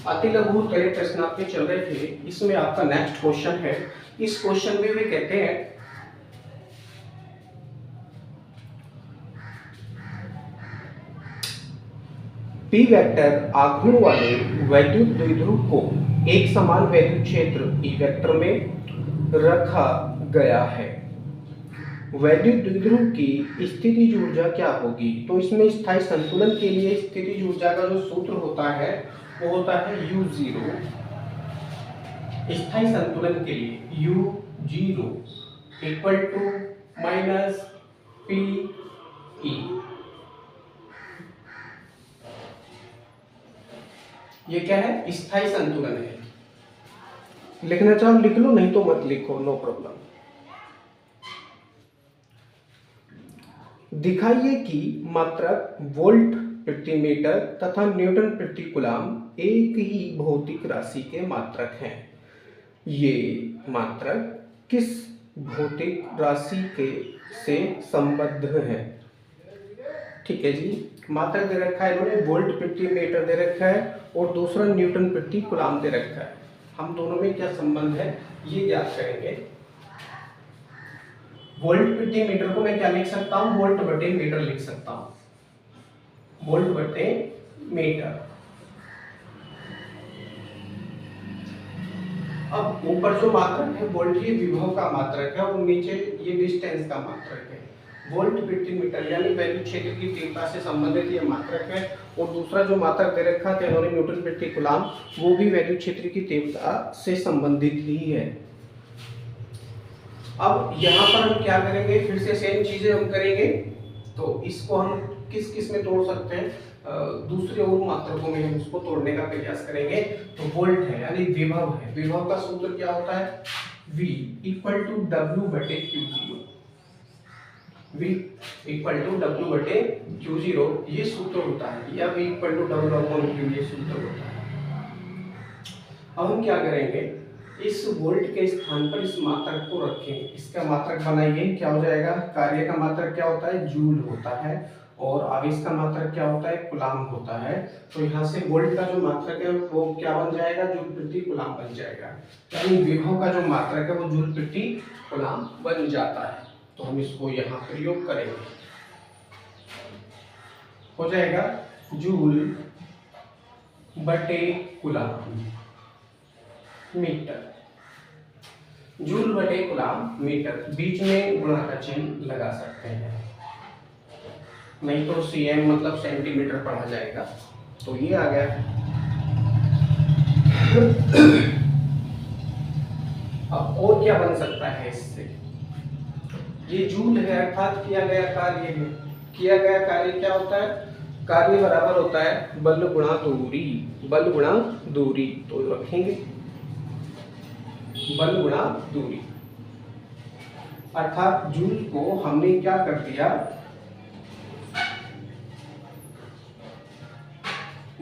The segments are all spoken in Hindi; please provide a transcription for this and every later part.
अति लघु त्वरक प्रश्न आपके चल रहे थे, इसमें आपका नेक्स्ट क्वेश्चन है। इस क्वेश्चन में वे कहते हैं पी वेक्टर आघूर्ण वाले वैद्युत द्विध्रुव को एक समान वैद्युत क्षेत्र ई वेक्टर में रखा गया है। वैद्युत द्विध्रुव की स्थितिज ऊर्जा क्या होगी? तो इसमें स्थायी संतुलन के लिए स्थितिज ऊर्जा का जो सूत्र होता है वो होता है U0। स्थायी संतुलन के लिए U0 equal to minus P E. ये क्या है? स्थायी संतुलन है। लिखना चाहो लिख लो, नहीं तो मत लिखो, नो प्रॉब्लम। दिखाइए कि मात्रक वोल्ट प्रति मीटर तथा न्यूटन प्रति कूलम एक ही भौतिक राशि के मात्रक हैं। ये मात्रक किस भौतिक राशि के से संबद्ध है? ठीक है जी, मात्रक दे रखा है इन्होंने, वोल्ट प्रति मीटर दे रखा है और दूसरा न्यूटन प्रति कूलम दे रखा है। हम दोनों में क्या संबंध है ये ज्ञात करेंगे। वोल्ट प्रति मीटर को मैं क्या लिख सकता हूँ? वोल्ट बटे मीटर लिख सकता हूँ, वोल्ट बटे मीटर। अब ऊपर जो मात्रक है वोल्ट, ये विभव का मात्रक है, और नीचे ये डिस्टेंस का मात्रक है। वोल्ट प्रति मीटर यानी वैद्युत क्षेत्र की तीव्रता से संबंधित ये मात्रक है, और दूसरा जो मात्रक दे रखा था इन्होंने न्यूटन प्रति कूलम, वो भी वैद्युत क्षेत्र की तीव्रता से संबंधित ही है। अब यहाँ पर हम क्या करेंगे, फिर से सेम चीजें हम करेंगे। तो इसको हम किस किस में तोड़ सकते हैं? दूसरे और मात्रकों में हम उसको तोड़ने का प्रयास करेंगे। तो वोल्ट है यानी विभव है, विभव का सूत्र क्या होता है? V इक्वल टू डब्ल्यू बटे Q zero. V equal to W बटे क्यू जीरो ये सूत्र होता है, या V equal to W upon Q ये सूत्र होता है। अब हम क्या करेंगे, इस वोल्ट के स्थान पर इस मात्रक को रखें, इसका मात्रक बनाइए, क्या हो जाएगा? कार्य का मात्रक क्या होता है? जूल होता है, और आवेश का मात्रक क्या होता है? कूलम होता है। तो यहाँ से वोल्ट का जो मात्रक है वो क्या बन जाएगा? जूल प्रति कूलम बन जाएगा, यानी विभव का जो मात्रक है वो जूल प्रति कूलम बन जाता है। तो हम इसको यहाँ प्रयोग करेंगे, हो जाएगा जूल बटे कूलम मीटर। जूल बटे कूलम मीटर, बीच में गुणा का चिन्ह लगा सकते हैं, नहीं तो cm मतलब सेंटीमीटर पढ़ा जाएगा। तो ये आ गया। अब और क्या बन सकता है इससे? ये जूल है अर्थात किया गया कार्य है। किया गया कार्य क्या होता है? कार्य बराबर होता है बल गुणा दूरी, बल गुणा दूरी। तो रखेंगे बल गुणा दूरी, अर्थात जूल को हमने क्या कर दिया?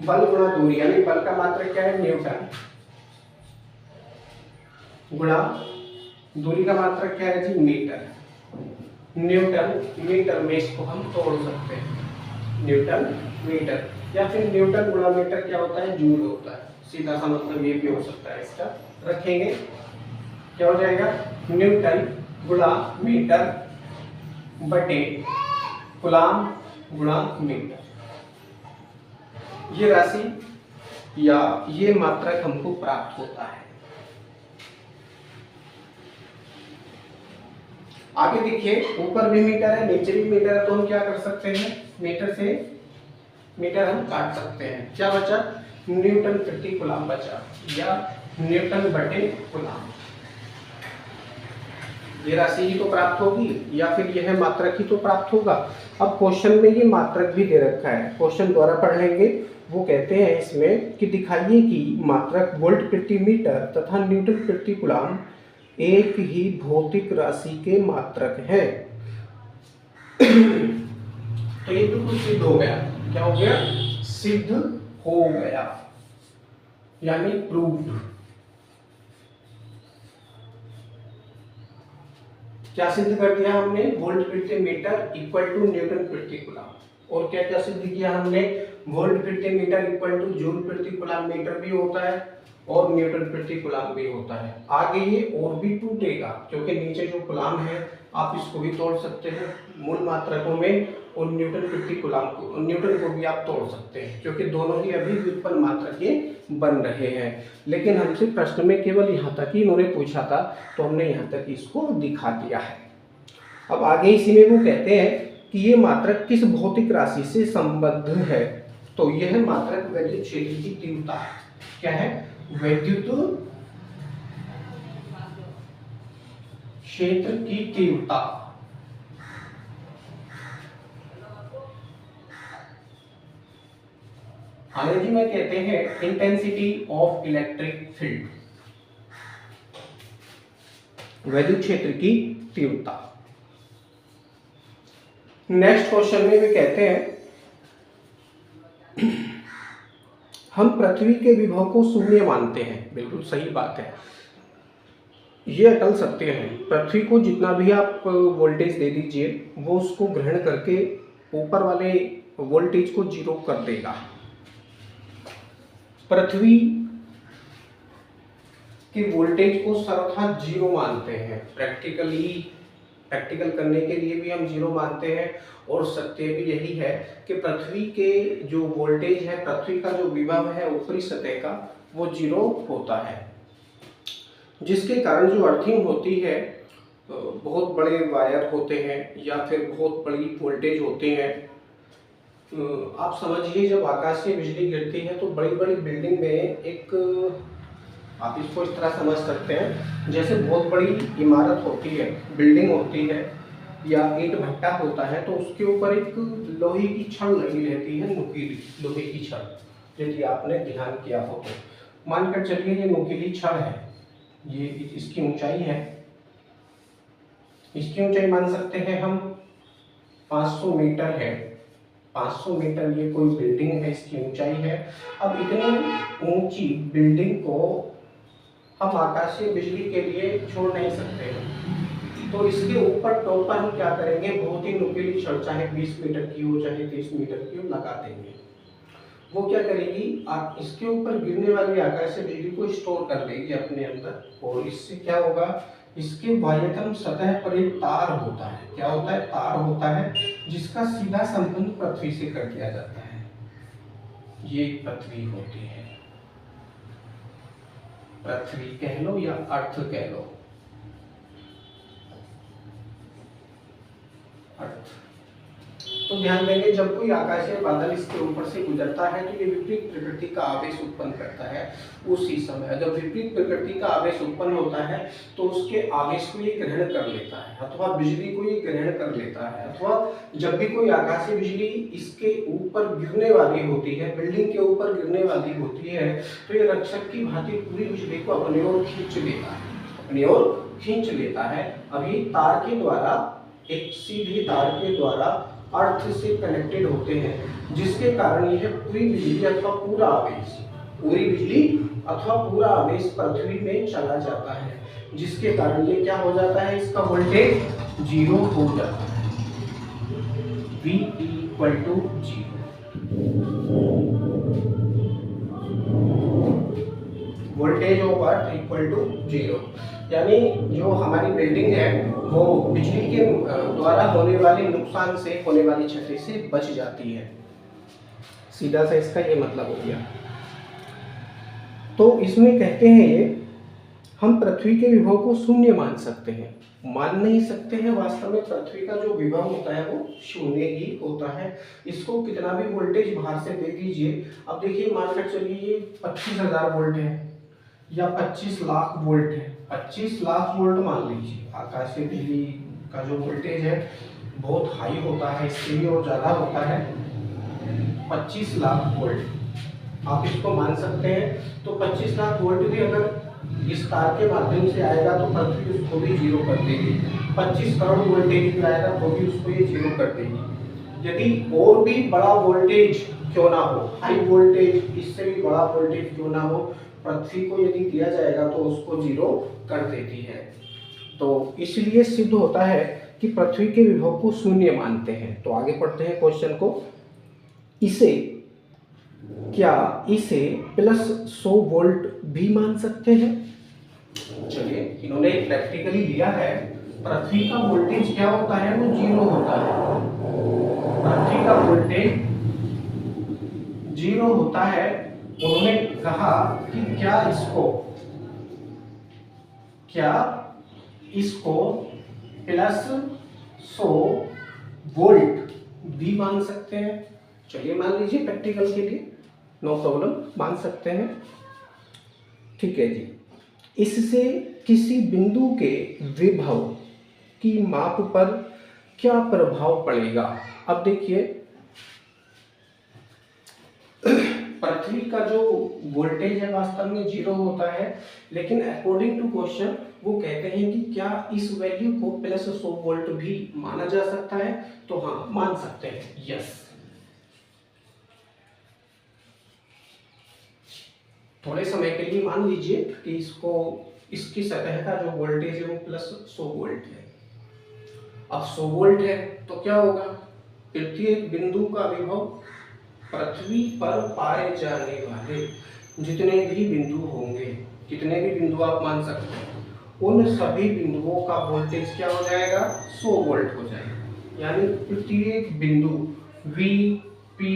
बल गुणा दूरी, यानी बल का मात्रक क्या है? न्यूटन, गुणा दूरी का मात्रक क्या है जी? मीटर। न्यूटन मीटर में इसको हम तोड़ सकते हैं, न्यूटन मीटर, या फिर न्यूटन गुणा मीटर क्या होता है? जूल होता है। सीधा सा मतलब ये भी हो सकता है इसका। रखेंगे, क्या हो जाएगा? न्यूटन गुणा मीटर बटे कूलम गुणा मीटर। ये राशि या ये मात्रक हमको प्राप्त होता है। आगे देखिए, ऊपर भी मीटर है नीचे भी मीटर है, तो हम क्या कर सकते हैं? मीटर से मीटर हम काट सकते हैं। क्या बचा? न्यूटन प्रति कूलम बचा, या न्यूटन बटे कूलम। ये राशि ही तो प्राप्त होगी, या फिर यह मात्रक ही तो प्राप्त होगा। अब क्वेश्चन में ये मात्रक भी दे रखा है, क्वेश्चन द्वारा पढ़ लेंगे। वो कहते हैं इसमें कि दिखाइए कि मात्रक वोल्ट प्रति मीटर तथा न्यूटन प्रति कूलम एक ही भौतिक राशि के मात्रक है। तो ये बिल्कुल सिद्ध हो गया। क्या हो गया? सिद्ध हो गया, यानी प्रूव्ड। क्या सिद्ध कर दिया हमने? वोल्ट प्रति मीटर इक्वल टू न्यूटन प्रति कूलम। और क्या क्या सिद्ध किया हमने, वोल्ट प्रति मीटर इक्वल टू जूल प्रति कूलम मीटर भी होता है और न्यूटन प्रति कूलम भी होता है। आगे ये और भी टूटेगा क्योंकि नीचे जो कूलम है आप इसको भी तोड़ सकते हैं मूल मात्रकों में, और न्यूटन प्रति कूलम को, न्यूटन को भी आप तोड़ सकते हैं क्योंकि दोनों ही अभी व्युत्पन्न मात्रकें बन रहे हैं। लेकिन हमसे प्रश्न में केवल यहाँ तक ही इन्होंने पूछा था तो हमने यहाँ तक इसको दिखा दिया है। अब आगे इसी में वो कहते हैं कि ये मात्रक किस भौतिक राशि से संबद्ध है, तो यह मात्रक विद्युत क्षेत्र की तीव्रता है। क्या है? विद्युत क्षेत्र की तीव्रता। अंग्रेजी में कहते हैं इंटेंसिटी ऑफ इलेक्ट्रिक फील्ड, विद्युत क्षेत्र की तीव्रता। नेक्स्ट क्वेश्चन में भी कहते हैं हम पृथ्वी के विभव को शून्य मानते हैं। बिल्कुल सही बात है, ये अटल सत्य है। पृथ्वी को जितना भी आप वोल्टेज दे दीजिए वो उसको ग्रहण करके ऊपर वाले वोल्टेज को जीरो कर देगा। पृथ्वी के वोल्टेज को सर्वथा जीरो मानते हैं, प्रैक्टिकल करने के लिए भी हम जीरो मानते हैं, और सत्य भी यही है कि पृथ्वी के जो वोल्टेज है, पृथ्वी का जो विभव है ऊपरी सतह का, वो जीरो होता है, जिसके कारण जो अर्थिंग होती है, बहुत बड़े वायर होते हैं या फिर बहुत बड़ी वोल्टेज होते हैं। आप समझिए जब आकाश से बिजली गिरती है तो बड़ी बड़ी बिल्डिंग में एक, आप इसको इस तरह समझ सकते हैं जैसे बहुत बड़ी इमारत होती है, बिल्डिंग होती है या ईंट भट्टा होता है, तो उसके ऊपर एक लोहे की छड़ लगी रहती है, नुकीली लोहे की छड़, यदि आपने ध्यान किया हो तो। मानकर चलिए ये नुकीली छड़ है, ये इसकी ऊंचाई है, इसकी ऊंचाई मान सकते हैं हम 500 मीटर है, 500 मीटर ये कोई बिल्डिंग है, इसकी ऊंचाई है। अब इतनी ऊंची बिल्डिंग को हम आकाशीय बिजली के लिए छोड़ नहीं सकते हैं, तो इसके ऊपर टॉप पर हम क्या करेंगे, बहुत ही नुकीली छड़, चाहे 20 मीटर की हो चाहे 30 मीटर की हो, लगा देंगे। वो क्या करेगी, आप इसके ऊपर गिरने वाली आकाशीय बिजली को स्टोर कर लेगी अपने अंदर, और इससे क्या होगा, इसके बाह्यतम सतह पर एक तार होता है। क्या होता है? तार होता है, जिसका सीधा संबंध पृथ्वी से कर दिया जाता है। ये पृथ्वी होती है, पृथ्वी कह लो या अर्थ कह लो, अर्थ। तो ध्यान देंगे जब कोई आकाशीय बादल इसके ऊपर से गुजरता है तो ये विपरीत प्रकृति का आवेश उत्पन्न करता है। उसी समय जब विपरीत प्रकृति का आवेश उत्पन्न होता है तो उसके आवेश को ये ग्रहण कर लेता है, अथवा बिजली को ये ग्रहण कर लेता है, अथवा जब भी कोई आकाशीय बिजली इसके ऊपर गिरने वाली होती है, बिल्डिंग के ऊपर गिरने वाली होती है, तो ये रक्षक की भांति पूरी बिजली को अपनी ओर खींच लेता है, अपनी ओर खींच लेता है। अभी तार के द्वारा, एक सीधी तार के द्वारा अर्थ से कनेक्टेड होते हैं, जिसके कारण यह पूरी बिजली अथवा पूरा आवेश, पूरी बिजली अथवा पूरा आवेश पृथ्वी में चला जाता है, जिसके कारण ये क्या हो जाता है, इसका वोल्टेज जीरो हो जाता है, V equal to 0। Voltage of earth equal to 0, यानी जो हमारी बिल्डिंग है वो बिजली के द्वारा होने वाले नुकसान से, होने वाली क्षति से बच जाती है। सीधा सा इसका ये मतलब हो गया। तो इसमें कहते हैं ये हम पृथ्वी के विभव को शून्य मान सकते हैं, मान नहीं सकते हैं। वास्तव में पृथ्वी का जो विभव होता है वो शून्य ही होता है। इसको कितना भी वोल्टेज बाहर से दे दीजिए, अब देखिए मानकर चलिए ये 25,000 वोल्ट है या 25 लाख वोल्ट है, 25 लाख वोल्ट मान लीजिए। आकाशीय बिजली का जो वोल्टेज है बहुत हाई होता है, इससे भी और ज़्यादा होता है, 25 लाख वोल्ट आप इसको मान सकते हैं। तो 25 लाख वोल्ट भी अगर इस तार के माध्यम से आएगा तो पृथ्वी उसको भी जीरो कर देगी। 25 करोड़ वोल्टेज भी आएगा तो भी उसको ये जीरो कर देगी। यदि और भी बड़ा वोल्टेज क्यों ना हो, हाई वोल्टेज, इससे भी बड़ा वोल्टेज क्यों ना हो, पृथ्वी को यदि दिया जाएगा तो उसको जीरो कर देती है। तो इसलिए सिद्ध होता है कि पृथ्वी के विभव को शून्य मानते हैं। तो आगे पढ़ते हैं क्वेश्चन को। इसे क्या इसे प्लस 100 वोल्ट भी मान सकते हैं? चलिए, इन्होंने प्रैक्टिकली लिया है पृथ्वी का वोल्टेज क्या होता है, वो 0 होता है। पृथ्वी का वोल्टेज 0 होता है। उन्होंने कहा कि क्या इसको प्लस 100 वोल्ट भी मान सकते हैं? चलिए मान लीजिए प्रैक्टिकल के लिए, नो प्रॉब्लम, मान सकते हैं। ठीक है जी। इससे किसी बिंदु के विभव की माप पर क्या प्रभाव पड़ेगा? अब देखिए, पृथ्वी का जो वोल्टेज है वास्तव में 0 होता है, लेकिन अकॉर्डिंग टू क्वेश्चन वो कहते हैं कि क्या इस वैल्यू को प्लस 100 वोल्ट भी माना जा सकता है? तो हाँ, मान सकते हैं, यस। थोड़े समय के लिए मान लीजिए कि इसकी सतह का जो वोल्टेज है वो प्लस 100 वोल्ट है। अब 100 वोल्ट है तो क्या होगा, प्रत्येक बिंदु का विभव पृथ्वी पर पाए जाने वाले जितने भी बिंदु होंगे, कितने भी बिंदु आप मान सकते हैं, उन सभी बिंदुओं का वोल्टेज क्या हो जाएगा, 100 वोल्ट हो जाएगा। यानी प्रत्येक बिंदु वी पी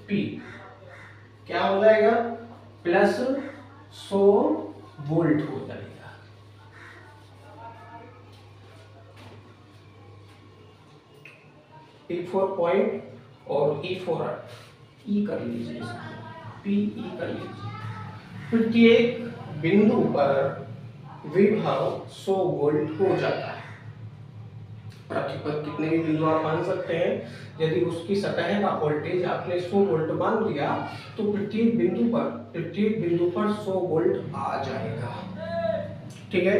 पी क्या हो जाएगा, प्लस 100 वोल्ट हो जाएगा। P फॉर पॉइंट और E फॉर ई कर लीजिए, पी ई कर लीजिए। प्रत्येक बिंदु पर विभव 100 वोल्ट हो जाता है। पृथ्वी पर कितने भी बिंदु आप मान सकते हैं, यदि उसकी सतह का वोल्टेज आपने 100 वोल्ट मान लिया तो प्रत्येक बिंदु पर 100 वोल्ट आ जाएगा। ठीक है।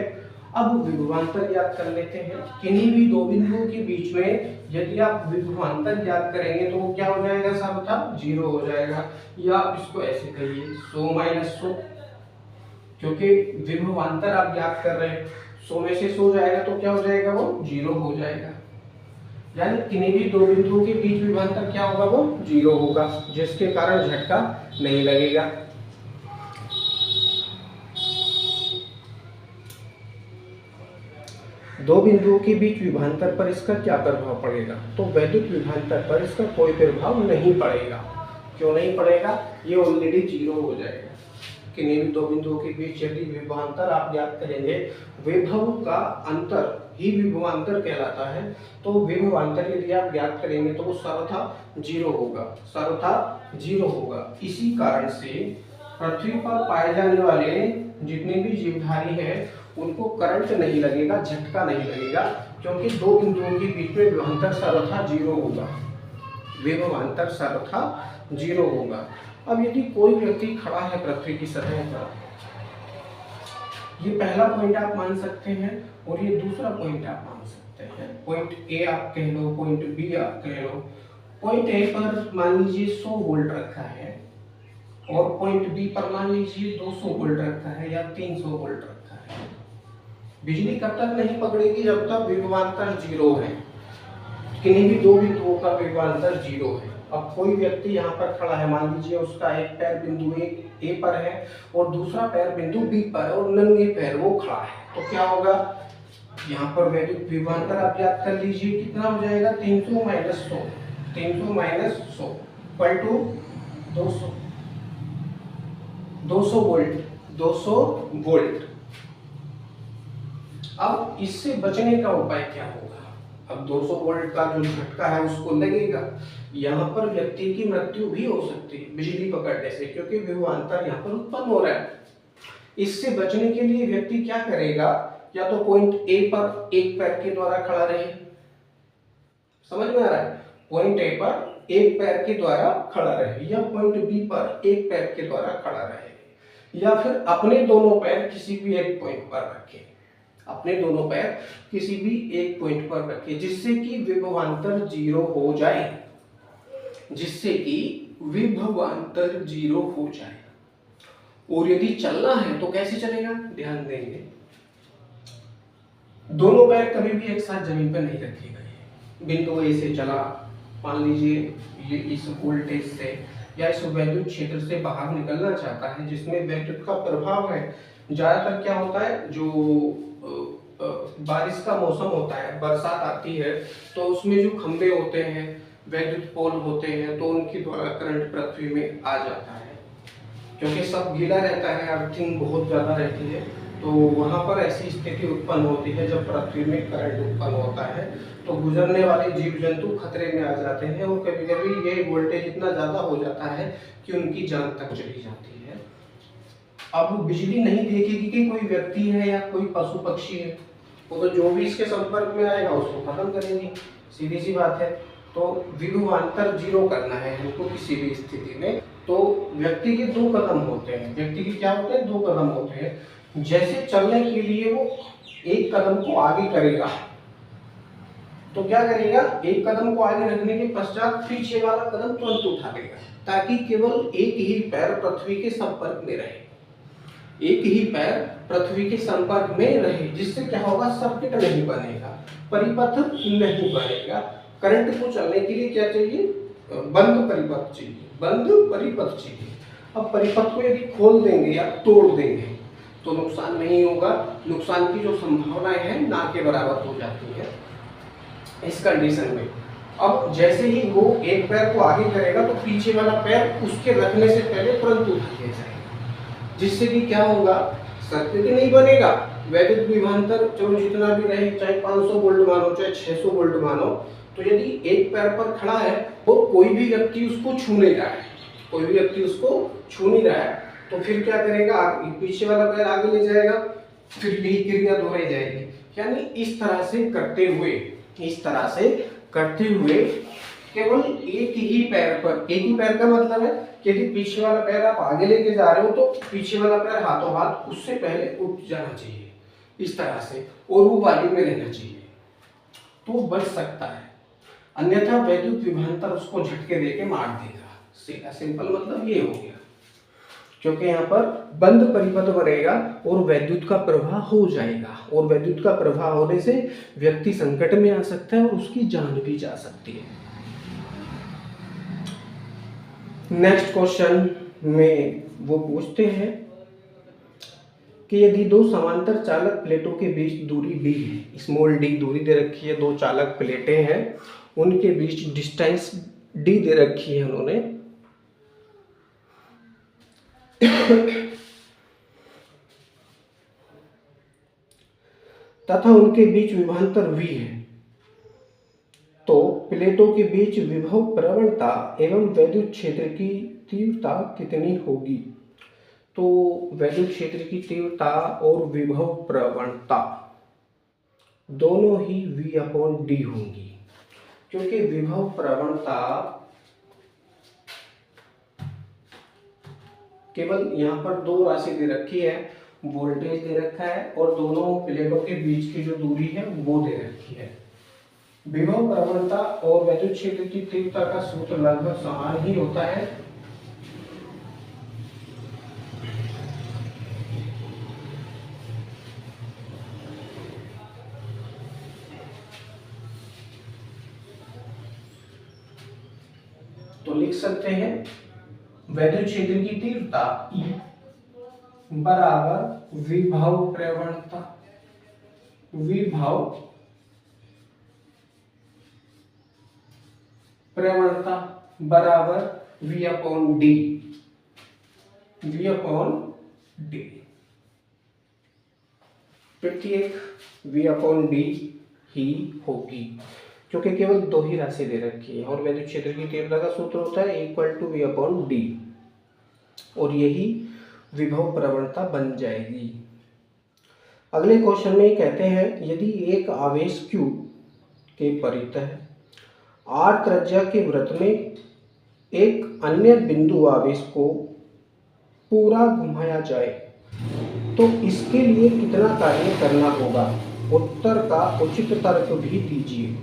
अब विभवांतर याद कर लेते हैं। किन्हीं भी दो बिंदुओं के बीच में यदि आप विभवांतर याद करेंगे तो वो क्या हो जाएगा, सार्थक 0 हो जाएगा। या आप इसको ऐसे कहिए 100 माइनस 100, क्योंकि विभवांतर आप याद कर रहे हैं, 100 में से 100 जाएगा तो क्या हो जाएगा, वो 0 हो जाएगा। यानी किन्हीं भी दो बिंदुओं के बीच विभवांतर क्या होगा, वो 0 होगा, जिसके कारण झटका नहीं लगेगा। दो बिंदुओं के बीच विभवांतर पर इसका क्या प्रभाव पड़ेगा, तो वैद्युत विभवांतर पर इसका कोई प्रभाव नहीं पड़ेगा। क्यों नहीं पड़ेगा, ये ऑलरेडी 0 हो जाएगा। किन्हीं भी दो बिंदुओं के बीच यदि विभवांतर आप याद करेंगे, विभव का अंतर ही विभवांतर कहलाता है, तो विभवांतर यदि आप याद करेंगे तो वो सर्वथा 0 होगा। इसी कारण से पृथ्वी पर पाए जाने वाले जितने भी जीवधारी हैं उनको करंट नहीं लगेगा, झटका नहीं लगेगा, क्योंकि दो बिंदुओं के बीच में विभवांतर सर्वथा 0 होगा। विभवांतर सर्वथा 0 होगा। अब यदि कोई व्यक्ति खड़ा है पृथ्वी की सतह पर, ये पहला पॉइंट आप मान सकते हैं और ये दूसरा पॉइंट आप मान सकते हैं। पॉइंट ए आप कह लो, पॉइंट बी आप कह लो। पॉइंट ए पर मान लीजिए 100 वोल्ट रखा है और पॉइंट बी पर मान लीजिए 200 वोल्ट रखा है या 300 वोल्ट रखा है। बिजली कब तक नहीं पकड़ेगी, जब तक विभवांतर 0 है। किन्हीं भी दो बिंदुओं का विभवांतर 0 है। अब कोई व्यक्ति यहाँ पर खड़ा है, मान लीजिए उसका एक पैर बिंदु ए पर है और दूसरा पैर बिंदु बी पर है और नंगे पैर वो खड़ा है, तो क्या होगा, यहाँ पर वैद्युत विभवांतर आप याद कर लीजिए कितना हो जाएगा, 300 minus 100, 300 minus 100 equal to 200 volt, 200 volt. अब इससे बचने का उपाय क्या होगा, अब 200 वोल्ट का जो झटका है उसको लगेगा, यहाँ पर व्यक्ति की मृत्यु भी हो सकती है बिजली पकड़ने से, क्योंकि विभवांतर यहाँ पर उत्पन्न हो रहा है। इससे बचने के लिए व्यक्ति क्या करेगा, या तो पॉइंट ए पर एक पैर के द्वारा खड़ा रहे, समझ में आ रहा है, पॉइंट ए पर एक पैर के द्वारा खड़ा रहे, या पॉइंट बी पर एक पैर के द्वारा खड़ा रहे, या फिर अपने दोनों पैर किसी भी एक पॉइंट पर रखे, अपने दोनों पैर किसी भी एक पॉइंट पर रखे, जिससे कि विभवांतर 0 हो जाए, जिससे कि विभवांतर 0 हो जाए। और यदि चलना है तो कैसे चलेगा, ध्यान देंगे, दोनों पैर कभी भी एक साथ जमीन पर नहीं रखे गए। बिंदु ए से चला, मान लीजिए ये इस वोल्टेज से या इस वैद्युत क्षेत्र से बाहर निकलना चाहता है जिसमें वैद्युत का प्रभाव है। ज़्यादातर क्या होता है, जो बारिश का मौसम होता है, बरसात आती है, तो उसमें जो खंभे होते हैं, वैद्युत पोल होते हैं, तो उनके द्वारा करंट पृथ्वी में आ जाता है। क्योंकि सब गीला रहता है, अर्थिंग बहुत ज़्यादा रहती है, तो वहाँ पर ऐसी स्थिति उत्पन्न होती है जब पृथ्वी में करंट उत्पन्न होता है तो गुजरने वाले जीव जंतु खतरे में आ जाते हैं और कभी कभी ये वोल्टेज इतना ज़्यादा हो जाता है कि उनकी जान तक चली जाती है। अब बिजली नहीं देखेगी कि कोई व्यक्ति है या कोई पशु पक्षी है, वो तो जो भी इसके संपर्क में आएगा उसको खत्म करेगी, सीधी सी बात है। तो विभवांतर जीरो करना है हमको किसी भी स्थिति में। तो व्यक्ति के दो कदम होते हैं, व्यक्ति के क्या होते हैं, दो कदम होते हैं। जैसे चलने के लिए वो एक कदम को आगे करेगा, तो क्या करेगा, एक कदम को आगे रखने के पश्चात पीछे वाला कदम तुरंत उठा देगा, ताकि केवल एक ही पैर पृथ्वी के संपर्क में रहे, एक ही पैर पृथ्वी के संपर्क में रहे, जिससे क्या होगा, सर्किट नहीं बनेगा, परिपथ नहीं बनेगा। करंट को चलने के लिए क्या चाहिए, बंद परिपथ चाहिए, बंद परिपथ चाहिए। अब परिपथ को यदि खोल देंगे या तोड़ देंगे तो नुकसान नहीं होगा, नुकसान की जो संभावनाएं हैं ना के बराबर हो जाती है इस कंडीशन में। अब जैसे ही वो एक पैर को आगे करेगा तो पीछे वाला पैर उसके रखने से पहले तुरंत उठा दिया जाएगा, जिससे कि क्या होगा, सर्किट नहीं बनेगा, वैद्युत विभवांतर चलो जितना भी रहे, चाहे 500 वोल्ट मानो चाहे 600 वोल्ट मानो, तो यदि एक पैर पर खड़ा है और कोई भी व्यक्ति उसको छू नहीं रहा है, कोई भी व्यक्ति उसको छू नहीं रहा है, तो फिर क्या करेगा, पीछे वाला पैर आगे ले जाएगा, फिर यही क्रिया दोहराई जाएगी। यानी इस तरह से करते हुए, इस तरह से करते हुए केवल एक ही पैर पर, एक ही पैर का मतलब है कि यदि पीछे वाला पैर आप आगे लेके जा रहे हो तो पीछे वाला पैर हाथों हाथ उससे पहले उठ जाना चाहिए इस तरह से, और वो वायु में रहना चाहिए, तो बच सकता है। अन्यथा वैद्युत विभवांतर उसको झटके देके मार देगा, सीधा सिंपल मतलब ये हो गया। क्योंकि यहाँ पर बंद परिपथ बनेगा और वैद्युत का प्रवाह हो जाएगा, और वैद्युत का प्रवाह होने से व्यक्ति संकट में आ सकता है और उसकी जान भी जा सकती है। नेक्स्ट क्वेश्चन में वो पूछते हैं कि यदि दो समांतर चालक प्लेटों के बीच दूरी d है, स्मॉल d दूरी दे रखी है, दो चालक प्लेटें हैं, उनके बीच डिस्टेंस d दे रखी है उन्होंने, तथा उनके बीच विभवांतर v है, तो प्लेटों के बीच विभव प्रवणता एवं वैद्युत क्षेत्र की तीव्रता कितनी होगी। तो वैद्युत क्षेत्र की तीव्रता और विभव प्रवणता दोनों ही V/D होंगी, क्योंकि विभव प्रवणता केवल यहाँ पर दो राशि दे रखी है, वोल्टेज दे रखा है और दोनों प्लेटों के बीच की जो दूरी है वो दे रखी है। विभव प्रवणता और वैद्युत क्षेत्र की तीव्रता का सूत्र लगभग समान ही होता है। तो लिख सकते हैं वैद्युत क्षेत्र की तीव्रता E बराबर विभव प्रवणता, विभव प्रवणता बराबर V/D, V/D। प्रत्येक V/D ही होगी, क्योंकि केवल दो ही राशि दे रखी है और वैद्युत क्षेत्र की तीव्रता का सूत्र होता है =V/D, और यही विभव प्रवणता बन जाएगी। अगले क्वेश्चन में कहते हैं यदि एक आवेश Q के परितः R त्रिज्या के वृत्त में एक अन्य बिंदु आवेश को पूरा घुमाया जाए तो इसके लिए कितना कार्य करना होगा, उत्तर का उचित तर्क भी दीजिए।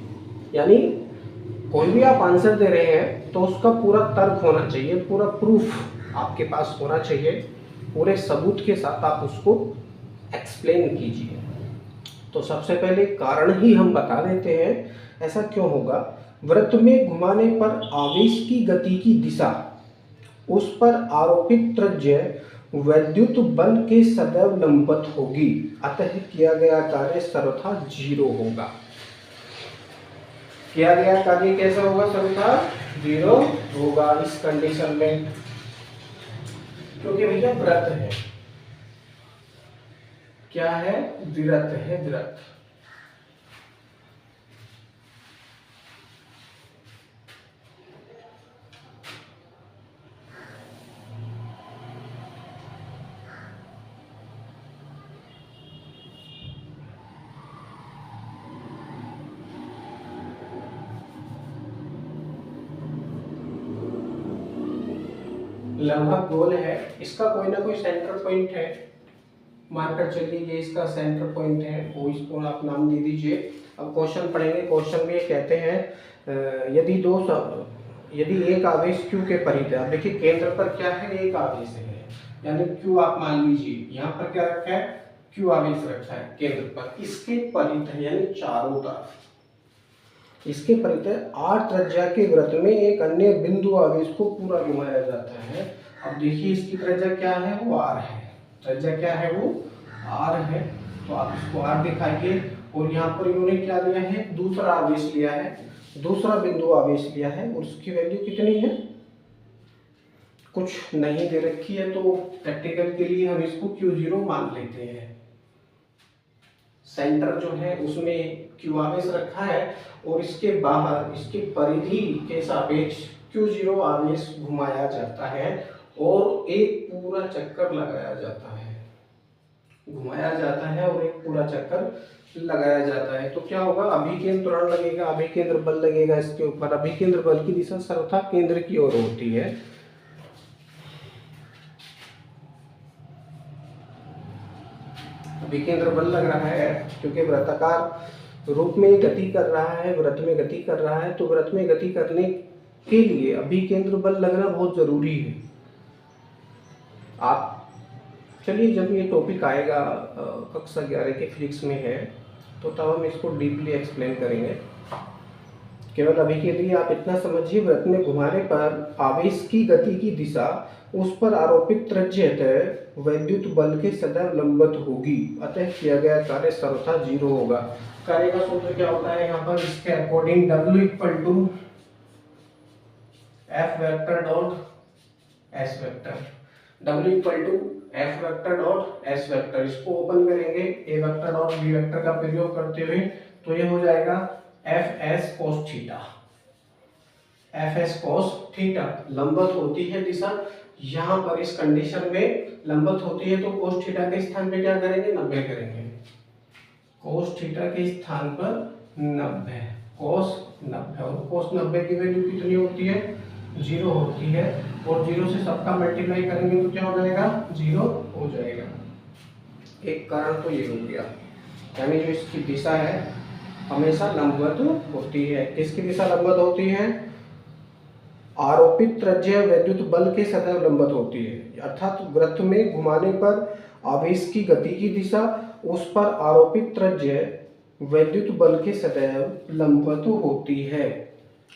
यानी कोई भी आप आंसर दे रहे हैं तो उसका पूरा तर्क होना चाहिए, पूरा प्रूफ आपके पास होना चाहिए, पूरे सबूत के साथ आप उसको एक्सप्लेन कीजिए। तो सबसे पहले कारण ही हम बता देते हैं, ऐसा क्यों होगा, वृत्त में घुमाने पर आवेश की गति की दिशा उस पर आरोपित त्रिज्य वैद्युत बल के सदैव लंबवत होगी, अतः किया गया कार्य सर्वथा 0 होगा। किया गया कार्य कैसा होगा? सर्वथा 0 होगा इस कंडीशन में, क्योंकि भैया वृत्त है। क्या है? वृत्त है, वृत्त। लगभग गोल है, इसका कोई ना कोई सेंटर पॉइंट है, मानकर चलिए ये इसका सेंटर पॉइंट है, वो इसको आप नाम दे दीजिए। अब क्वेश्चन पढ़ेंगे। क्वेश्चन में कहते हैं यदि एक आवेश Q के परिध है। अब देखिए केंद्र पर क्या है? एक आवेश है, यानी Q आप मान लीजिए। यहाँ पर क्या रखा है? Q आवेश रखा है केंद्र पर। इसके परिध है यानी चारों तरफ इसके परिध R त्रिज्या के वृत्त में एक अन्य बिंदु आवेश को पूरा घुमाया जाता है। अब देखिए इसकी त्रिज्या क्या है? वो R है। त्रिज्या क्या है? वो R है। तो आप इसको R दिखाइए। और यहाँ पर इन्होंने क्या लिया है? दूसरा आवेश लिया है, दूसरा बिंदु आवेश लिया है, और उसकी वैल्यू कितनी है? कुछ नहीं दे रखी है, तो प्रैक्टिकल के लिए हम इसको Q0 मान लेते हैं। सेंटर जो है उसमें Q आवेश रखा है और इसके बाहर इसके परिधि के सापेक्ष Q0 आवेश घुमाया जाता है और एक पूरा चक्कर लगाया जाता है। घुमाया जाता है और एक पूरा चक्कर लगाया जाता है। तो क्या होगा? अभिकेंद्र त्वरण लगेगा, अभिकेंद्र बल लगेगा इसके ऊपर। अभिकेंद्र बल की दिशा सर्वथा केंद्र की ओर होती है। अभिकेंद्र बल लग रहा है क्योंकि वृत्ताकार रूप में गति कर रहा है, वृत्त में गति कर रहा है, तो वृत्त में गति करने के लिए अभिकेंद्र बल लगना बहुत जरूरी है। आप चलिए जब ये टॉपिक आएगा कक्षा 11 के फिजिक्स में है, तो तब हम इसको डीपली एक्सप्लेन करेंगे। केवल अभी के लिए आप इतना समझिए, वृत्त में घुमाने पर आवेश की गति की दिशा उस पर आरोपित त्रिज्यतः वैद्युत बल के सदैव लंबवत होगी, अतः किया गया कार्य सर्वथा 0 होगा। कार्य का सूत्र क्या होता है? यहाँ पर इसके according W = F vector dot S vector. W = F vector dot S vector. इसको ओपन करेंगे A vector dot B vector का प्रयोग करते हुए, तो ये हो जाएगा FS cos theta. FS cos theta लंबवत होती है दिशा, यहाँ पर इस कंडीशन में लंबवत होती है, तो cos थीटा के स्थान पे क्या करेंगे? 90 करेंगे। cos थीटा के स्थान पर 90, cos 90, और cos 90 की वैल्यू कितनी होती है? 0 होती है, और 0 से सबका मल्टीप्लाई करेंगे तो क्या हो जाएगा? 0 हो जाएगा। एक कारण तो ये हो गया, यानी जो इसकी दिशा है हमेशा लंबवत होती है। किसकी दिशा लंबवत होती है? आरोपित त्रिज्या वैद्युत बल के सदैव लंबवत होती है, अर्थात वृत्त में घुमाने पर आवेश की गति की दिशा उस पर आरोपित त्रिज्या वैद्युत बल के सदैव लंबवत होती है,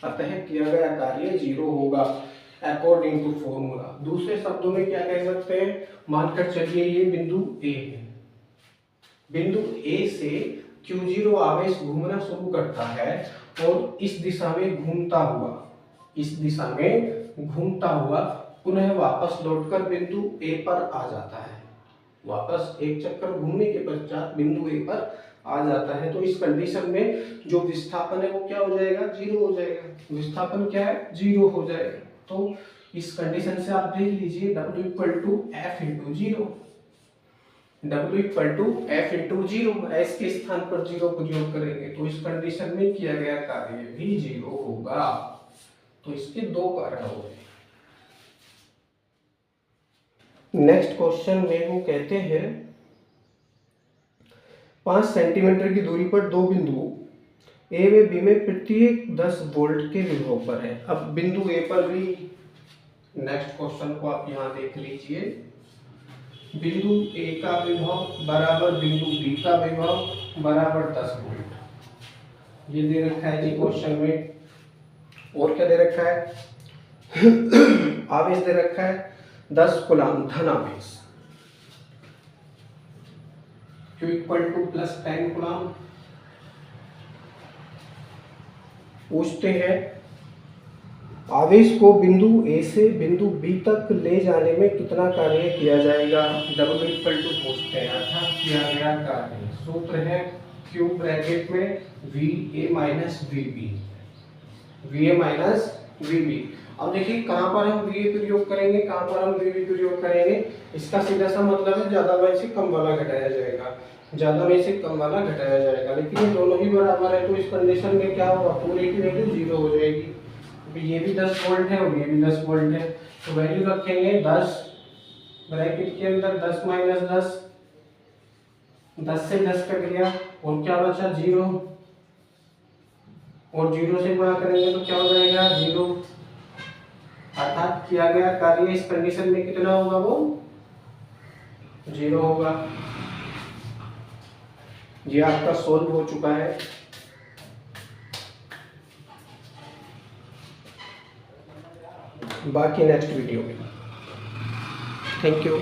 अतः किया गया कार्य 0 होगा अकॉर्डिंग टू फॉर्मूला। दूसरे शब्दों में क्या कह सकते हैं? मानकर चलिए ये बिंदु A है। बिंदु A से Q0 आवेश घूमना शुरू करता है और इस दिशा में घूमता हुआ पुनः वापस लौटकर बिंदु A पर आ जाता है। वापस एक चक्कर घूमने के पश्चात बिंदु A पर आ जाता है, तो इस कंडीशन में जो विस्थापन है वो क्या हो जाएगा? 0 हो जाएगा। विस्थापन क्या है? 0 हो जाएगा। तो इस कंडीशन से आप देख लीजिए W = F × 0। W = F × 0, S के स्थान पर 0 प्रयोग करेंगे, तो इस कंडीशन में किया गया कार्य भी 0 होगा। तो इसके 2 कारण हो गए। नेक्स्ट क्वेश्चन में वो कहते हैं 5 सेंटीमीटर की दूरी पर दो बिंदु A व B में प्रत्येक 10 वोल्ट के विभव पर है। अब बिंदु A पर भी नेक्स्ट क्वेश्चन को आप यहाँ देख लीजिए। बिंदु A का विभव बराबर बिंदु B का विभव बराबर 10 वोल्ट, ये दे रखा है जी क्वेश्चन में। और क्या दे रखा है, आवेश दे रखा है 10 कूलाम धन आवेश, Q equal two plus 10 coulomb. पूछते हैं आवेश को बिंदु ए से बिंदु बी तक ले जाने में कितना कार्य किया जाएगा। W इक्वल टू पूछते हैं अर्थात किया गया कार्य, सूत्र है Q ब्रैकेट में VA minus VB, VA minus VB। अब देखिए कहाँ पर हम VA प्रयोग करेंगे, कहाँ पर हम VB प्रयोग करेंगे, इसका सीधा सा मतलब है ज्यादा में से कम वाला घटाया जाएगा, ज्यादा में से कम वाला घटाया जाएगा। लेकिन ये दोनों ही बराबर है तो इस कंडीशन में क्या होगा, पूरे की वैल्यू 0 हो जाएगी। ये भी 10 वोल्ट है और ये भी 10 वोल्ट है, तो वैल्यू रखेंगे 10 ब्रैकेट के अंदर 10 माइनस 10, 10 से 10 कट गया और क्या बचा 0, और 0 से गुणा करेंगे तो क्या हो जाएगा 0, अर्थात किया गया कार्य इस कंडीशन में कितना होगा, वो 0 होगा। ये आपका सोल्व हो चुका है। बाकी नेक्स्ट वीडियो में। Thank you.